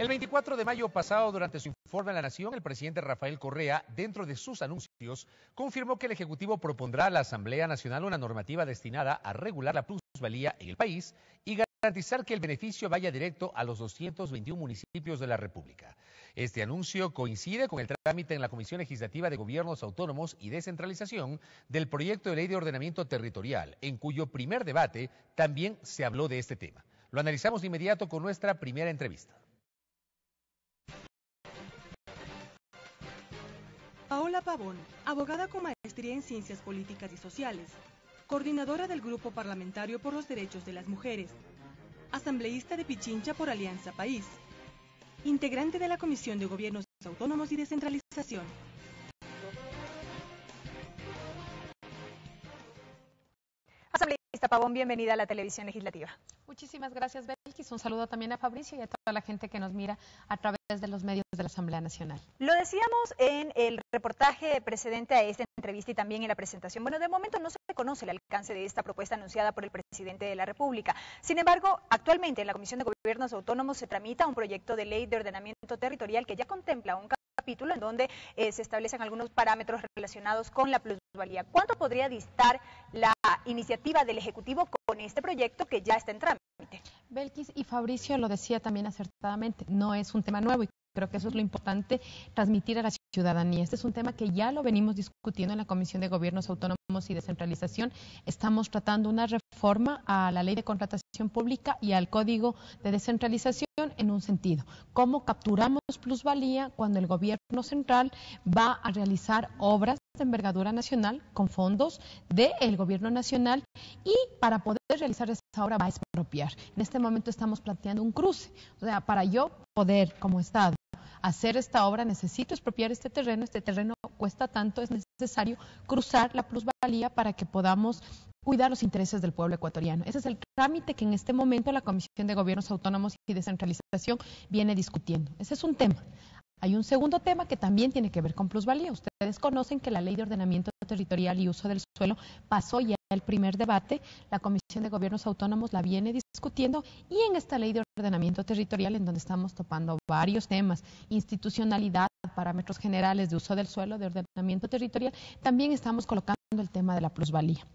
El 24 de mayo pasado, durante su informe a la Nación, el presidente Rafael Correa, dentro de sus anuncios, confirmó que el Ejecutivo propondrá a la Asamblea Nacional una normativa destinada a regular la plusvalía en el país y garantizar que el beneficio vaya directo a los 221 municipios de la República. Este anuncio coincide con el trámite en la Comisión Legislativa de Gobiernos Autónomos y Descentralización del proyecto de ley de ordenamiento territorial, en cuyo primer debate también se habló de este tema. Lo analizamos de inmediato con nuestra primera entrevista. Paola Pavón, abogada con maestría en Ciencias Políticas y Sociales, coordinadora del Grupo Parlamentario por los Derechos de las Mujeres, asambleísta de Pichincha por Alianza País, integrante de la Comisión de Gobiernos Autónomos y Descentralización. Asambleísta Pavón, bienvenida a la televisión legislativa. Muchísimas gracias, Belkis. Un saludo también a Fabricio y a toda la gente que nos mira a través de los medios de la Asamblea Nacional. Lo decíamos en el reportaje precedente a esta entrevista y también en la presentación. Bueno, de momento no se conoce el alcance de esta propuesta anunciada por el presidente de la República. Sin embargo, actualmente en la Comisión de Gobiernos Autónomos se tramita un proyecto de ley de ordenamiento territorial que ya contempla un capítulo en donde se establecen algunos parámetros relacionados con la plusvalía. ¿Cuánto podría distar la iniciativa del Ejecutivo con este proyecto que ya está en trámite? Belkis, y Fabricio lo decía también acertadamente, no es un tema nuevo y creo que eso es lo importante, transmitir a la ciudadanía. Este es un tema que ya lo venimos discutiendo en la Comisión de Gobiernos Autónomos y Descentralización. Estamos tratando una reforma a la Ley de Contratación Pública y al Código de Descentralización en un sentido. ¿Cómo capturamos plusvalía cuando el Gobierno central va a realizar obras de envergadura nacional con fondos del Gobierno nacional y para poder realizar esa obra va a expropiar? En este momento estamos planteando un cruce. O sea, para yo poder, como Estado, hacer esta obra necesito expropiar este terreno cuesta tanto, es necesario cruzar la plusvalía para que podamos cuidar los intereses del pueblo ecuatoriano. Ese es el trámite que en este momento la Comisión de Gobiernos Autónomos y Descentralización viene discutiendo. Ese es un tema. Hay un segundo tema que también tiene que ver con plusvalía. Ustedes conocen que la Ley de Ordenamiento Territorial y Uso del Suelo pasó ya el primer debate, la Comisión de Gobiernos Autónomos la viene discutiendo y en esta Ley de Ordenamiento Territorial, en donde estamos topando varios temas, institucionalidad, parámetros generales de uso del suelo, de ordenamiento territorial, también estamos colocando el tema de la plusvalía.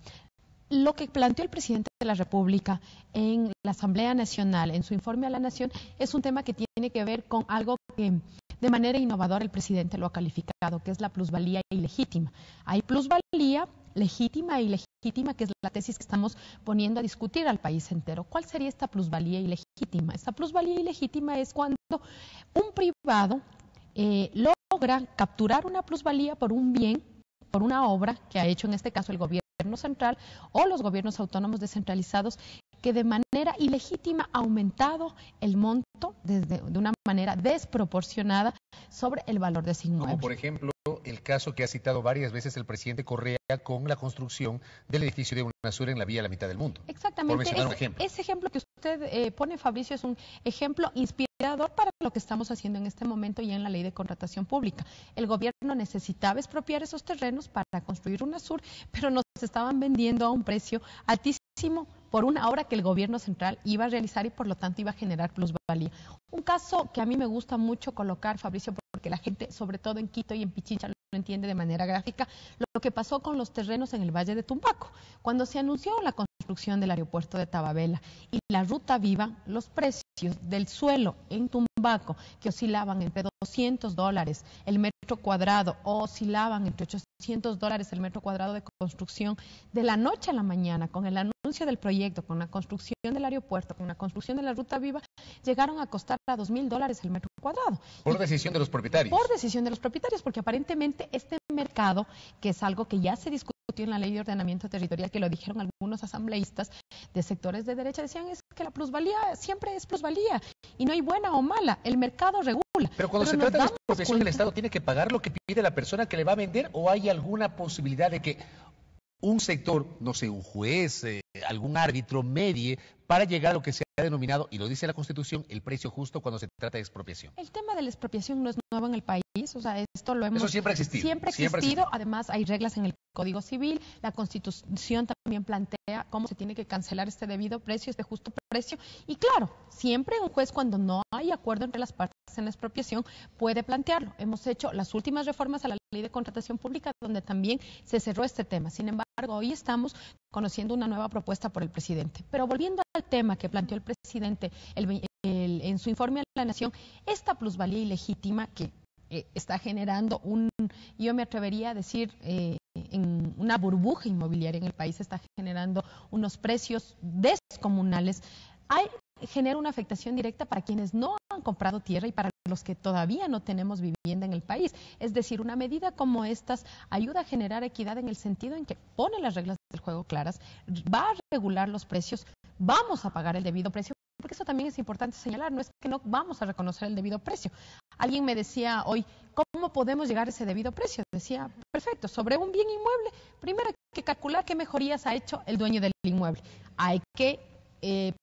Lo que planteó el presidente de la República en la Asamblea Nacional, en su informe a la Nación, es un tema que tiene que ver con algo que de manera innovadora el presidente lo ha calificado, que es la plusvalía ilegítima. Hay plusvalía legítima e ilegítima, que es la tesis que estamos poniendo a discutir al país entero. ¿Cuál sería esta plusvalía ilegítima? Esta plusvalía ilegítima es cuando un privado logra capturar una plusvalía por un bien, por una obra que ha hecho en este caso el gobierno central o los gobiernos autónomos descentralizados, que de manera ilegítima ha aumentado el monto de una manera desproporcionada sobre el valor de ese inmueble. Como por ejemplo el caso que ha citado varias veces el presidente Correa con la construcción del edificio de UNASUR en la vía a la mitad del mundo. Exactamente. Por mencionar un ejemplo. Ese ejemplo que usted pone, Fabricio, es un ejemplo inspirador para lo que estamos haciendo en este momento y en la Ley de Contratación Pública. El gobierno necesitaba expropiar esos terrenos para construir UNASUR, pero nos estaban vendiendo a un precio altísimo por una obra que el gobierno central iba a realizar y por lo tanto iba a generar plusvalía. Un caso que a mí me gusta mucho colocar, Fabricio, porque la gente, sobre todo en Quito y en Pichincha, lo entiende de manera gráfica, lo que pasó con los terrenos en el Valle de Tumbaco. Cuando se anunció la construcción del aeropuerto de Tababela y la ruta viva, los precios del suelo en Tumbaco, que oscilaban entre $200 el metro cuadrado o oscilaban entre $800 el metro cuadrado de construcción, de la noche a la mañana, con el anuncio del proyecto, con la construcción del aeropuerto, con la construcción de la ruta viva, llegaron a costar a $2,000 el metro cuadrado. Por decisión de los propietarios. Por decisión de los propietarios, porque aparentemente este mercado, que es algo que ya se discutió en la Ley de Ordenamiento Territorial, que lo dijeron algunos asambleístas de sectores de derecha, decían es que la plusvalía siempre es plusvalía y no hay buena o mala, el mercado regula. Pero cuando se trata de expropiación, ¿el Estado tiene que pagar lo que pide la persona que le va a vender o hay alguna posibilidad de que un sector, no sé, un juez, algún árbitro medie para llegar a lo que se ha denominado, y lo dice la Constitución, el precio justo cuando se trata de expropiación? El tema de la expropiación no es nuevo en el país. país, o sea, esto lo hemos... Eso siempre ha existido. Siempre ha existido, además hay reglas en el Código Civil, la Constitución también plantea cómo se tiene que cancelar este debido precio, este justo precio, y claro, siempre un juez cuando no hay acuerdo entre las partes en la expropiación puede plantearlo. Hemos hecho las últimas reformas a la Ley de Contratación Pública donde también se cerró este tema. Sin embargo, hoy estamos conociendo una nueva propuesta por el presidente. Pero volviendo al tema que planteó el presidente en su informe a la Nación, esta plusvalía ilegítima que está generando yo me atrevería a decir, en una burbuja inmobiliaria en el país, está generando unos precios descomunales, genera una afectación directa para quienes no han comprado tierra y para los que todavía no tenemos vivienda en el país. Es decir, una medida como estas ayuda a generar equidad en el sentido en que pone las reglas del juego claras, va a regular los precios, vamos a pagar el debido precio, porque eso también es importante señalar, no es que no vamos a reconocer el debido precio. Alguien me decía hoy, ¿cómo podemos llegar a ese debido precio? Decía, perfecto, sobre un bien inmueble, primero hay que calcular qué mejorías ha hecho el dueño del inmueble. Hay que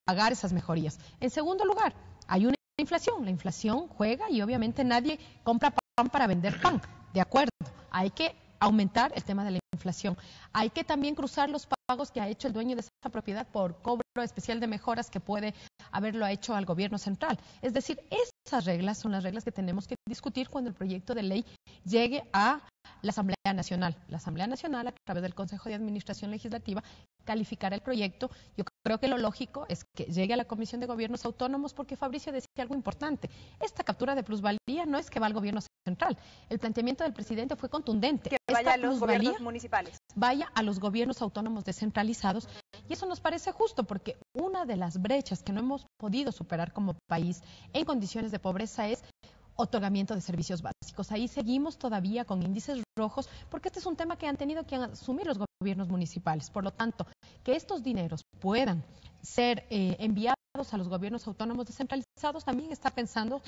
pagar esas mejorías. En segundo lugar, hay una inflación. La inflación juega y obviamente nadie compra pan para vender pan. De acuerdo, hay que aumentar el tema de la inflación. Hay que también cruzar los pagos que ha hecho el dueño de esa propiedad por cobro especial de mejoras que puede haberlo hecho al gobierno central. Es decir, esas reglas son las reglas que tenemos que discutir cuando el proyecto de ley llegue a la Asamblea Nacional. La Asamblea Nacional, a través del Consejo de Administración Legislativa, calificará el proyecto. Yo creo que lo lógico es que llegue a la Comisión de Gobiernos Autónomos, porque Fabricio decía algo importante. Esta captura de plusvalía no es que va al gobierno central. El planteamiento del presidente fue contundente. Que vaya a los gobiernos municipales. Vaya a los gobiernos autónomos descentralizados. Y eso nos parece justo, porque una de las brechas que no hemos podido superar como país en condiciones de pobreza es otorgamiento de servicios básicos. Ahí seguimos todavía con índices rojos, porque este es un tema que han tenido que asumir los gobiernos municipales. Por lo tanto, que estos dineros puedan ser enviados a los gobiernos autónomos descentralizados también está pensando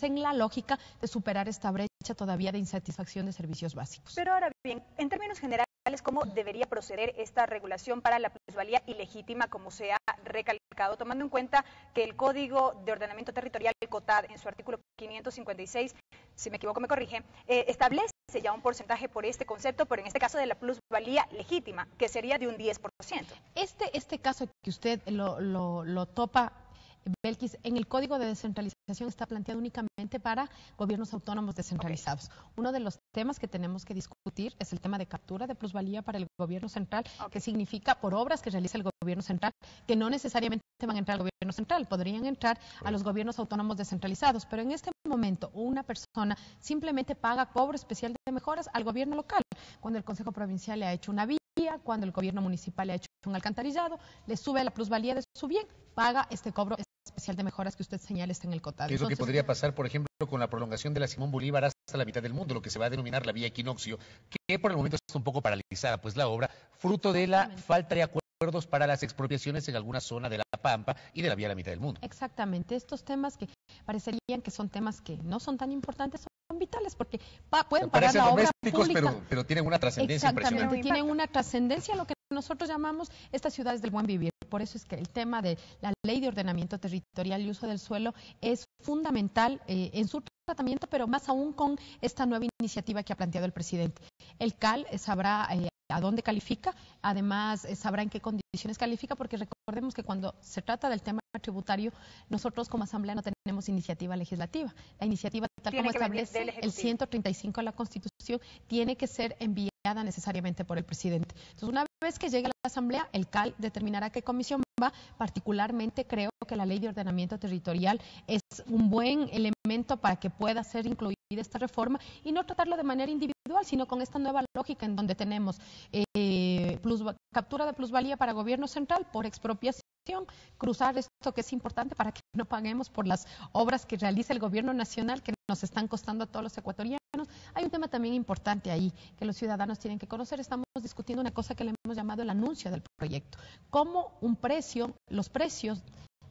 en la lógica de superar esta brecha todavía de insatisfacción de servicios básicos. Pero ahora bien, en términos generales, ¿cómo debería proceder esta regulación para la plusvalía ilegítima, como se ha recalcado, tomando en cuenta que el Código de Ordenamiento Territorial, el COTAD, en su artículo 556, si me equivoco me corrige, establece ya un porcentaje por este concepto, pero en este caso de la plusvalía legítima, que sería de un 10%? Este caso que usted lo topa, Belkis, en el Código de Descentralización está planteado únicamente para gobiernos autónomos descentralizados. Okay. Uno de los temas que tenemos que discutir es el tema de captura de plusvalía para el gobierno central, que significa por obras que realiza el gobierno central, que no necesariamente van a entrar al gobierno central, podrían entrar a los gobiernos autónomos descentralizados, pero en este momento una persona simplemente paga cobro especial de mejoras al gobierno local, cuando el Consejo Provincial le ha hecho una vía, cuando el gobierno municipal le ha hecho un alcantarillado, le sube la plusvalía de su bien, paga este cobro especial de mejoras que usted señala está en el COTAD. ¿Qué es lo que podría pasar, por ejemplo, con la prolongación de la Simón Bolívar hasta la mitad del mundo, lo que se va a denominar la vía Equinoccio, que por el momento está un poco paralizada, pues la obra, fruto de la falta de acuerdos para las expropiaciones en alguna zona de la Pampa y de la vía a la mitad del mundo? Exactamente, estos temas que parecerían que son temas que no son tan importantes, son vitales, porque pueden parar la obra pública. Pero tienen una trascendencia impresionante. Exactamente, tienen una trascendencia, lo que nosotros llamamos estas ciudades del buen vivir. Por eso es que el tema de la Ley de Ordenamiento Territorial y Uso del Suelo es fundamental en su tratamiento, pero más aún con esta nueva iniciativa que ha planteado el presidente. El CAL sabrá a dónde califica, además sabrá en qué condiciones califica, porque recordemos que cuando se trata del tema tributario, nosotros como Asamblea no tenemos iniciativa legislativa. La iniciativa, tal como establece el 135 de la Constitución, tiene que ser enviada necesariamente por el presidente. Entonces, una vez que llegue a la Asamblea, el CAL determinará qué comisión va. Particularmente creo que la Ley de Ordenamiento Territorial es un buen elemento para que pueda ser incluida esta reforma y no tratarlo de manera individual, sino con esta nueva lógica en donde tenemos captura de plusvalía para gobierno central por expropiación, cruzar esto que es importante para que no paguemos por las obras que realiza el gobierno nacional que nos están costando a todos los ecuatorianos. Hay un tema también importante ahí que los ciudadanos tienen que conocer. Estamos discutiendo una cosa que le hemos llamado el anuncio del proyecto. Cómo los precios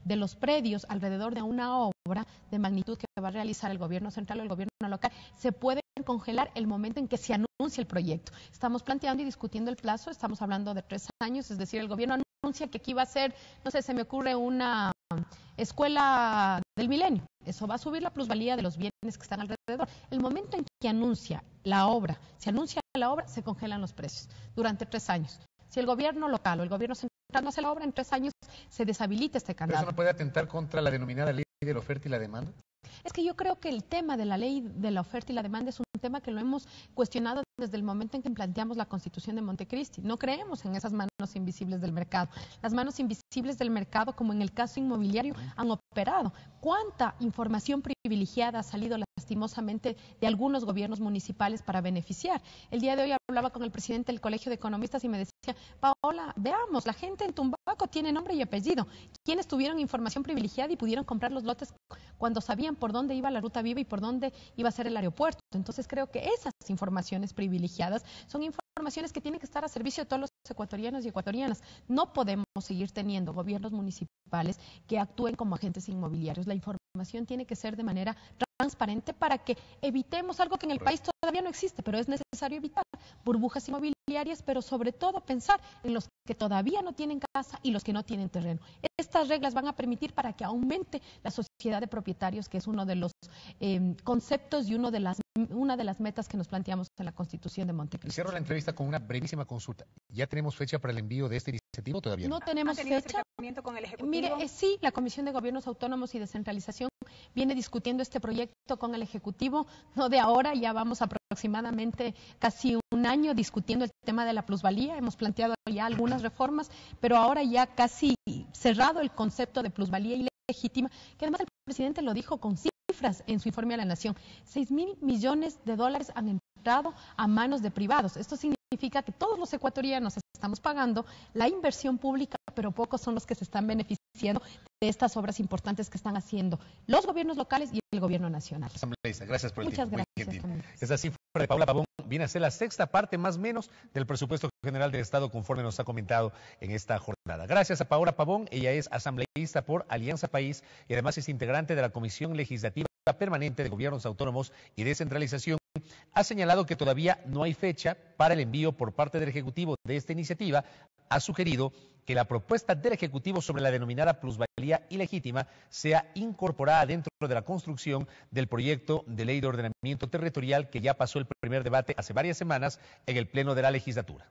de los predios alrededor de una obra de magnitud que va a realizar el gobierno central o el gobierno local se pueden congelar el momento en que se anuncia el proyecto. Estamos planteando y discutiendo el plazo, estamos hablando de 3 años, es decir, el gobierno anuncia que aquí va a ser, no sé, se me ocurre una escuela del milenio. Eso va a subir la plusvalía de los bienes que están alrededor. El momento en que anuncia la obra, se congelan los precios durante 3 años. Si el gobierno local o el gobierno central no hace la obra, en 3 años se deshabilita este candado. ¿Pero eso no puede atentar contra la denominada ley de la oferta y la demanda? Es que yo creo que el tema de la ley de la oferta y la demanda es un tema que lo hemos cuestionado desde el momento en que planteamos la Constitución de Montecristi. No creemos en esas manos invisibles del mercado. Las manos invisibles del mercado, como en el caso inmobiliario, han operado. ¿Cuánta información privilegiada ha salido lastimosamente de algunos gobiernos municipales para beneficiar? El día de hoy hablaba con el presidente del Colegio de Economistas y me decía, Paola, veamos, la gente en Tumbaco tiene nombre y apellido. ¿Quiénes tuvieron información privilegiada y pudieron comprar los lotes cuando sabían por dónde iba la ruta viva y por dónde iba a ser el aeropuerto? Entonces creo que esas informaciones privilegiadas son informaciones que tienen que estar a servicio de todos los ecuatorianos y ecuatorianas. No podemos seguir teniendo gobiernos municipales que actúen como agentes inmobiliarios. La información tiene que ser de manera transparente para que evitemos algo que en el país todavía no existe, pero es necesario evitar burbujas inmobiliarias, pero sobre todo pensar en los que todavía no tienen casa y los que no tienen terreno. Estas reglas van a permitir para que aumente la sociedad de propietarios, que es uno de los conceptos y una de las metas que nos planteamos en la Constitución de Montecristi. Cierro la entrevista con una brevísima consulta. ¿Ya tenemos fecha para el envío de esta iniciativa o todavía no? No tenemos fecha. Con el Ejecutivo? Mire, sí, la Comisión de Gobiernos Autónomos y Descentralización viene discutiendo este proyecto con el Ejecutivo, no de ahora, ya vamos aproximadamente casi un año discutiendo el tema de la plusvalía, hemos planteado ya algunas reformas, pero ahora ya casi cerrado el concepto de plusvalía ilegítima, que además el presidente lo dijo con cifras en su informe a la Nación. 6.000 millones de dólares han entrado a manos de privados. Esto significa que todos los ecuatorianos estamos pagando la inversión pública, pero pocos son los que se están beneficiando de estas obras importantes que están haciendo los gobiernos locales y el gobierno nacional. Asambleísta, gracias por el Muchas tiempo. gracias. Esta cifra de Paola Pavón viene a ser la 6ª parte más o menos del presupuesto general del Estado, conforme nos ha comentado en esta jornada. Gracias a Paola Pavón, ella es asambleísta por Alianza País y además es integrante de la Comisión Legislativa Permanente de Gobiernos Autónomos y Descentralización. Ha señalado que todavía no hay fecha para el envío por parte del Ejecutivo de esta iniciativa. Ha sugerido que la propuesta del Ejecutivo sobre la denominada plusvalía ilegítima sea incorporada dentro de la construcción del proyecto de ley de ordenamiento territorial que ya pasó el primer debate hace varias semanas en el Pleno de la legislatura.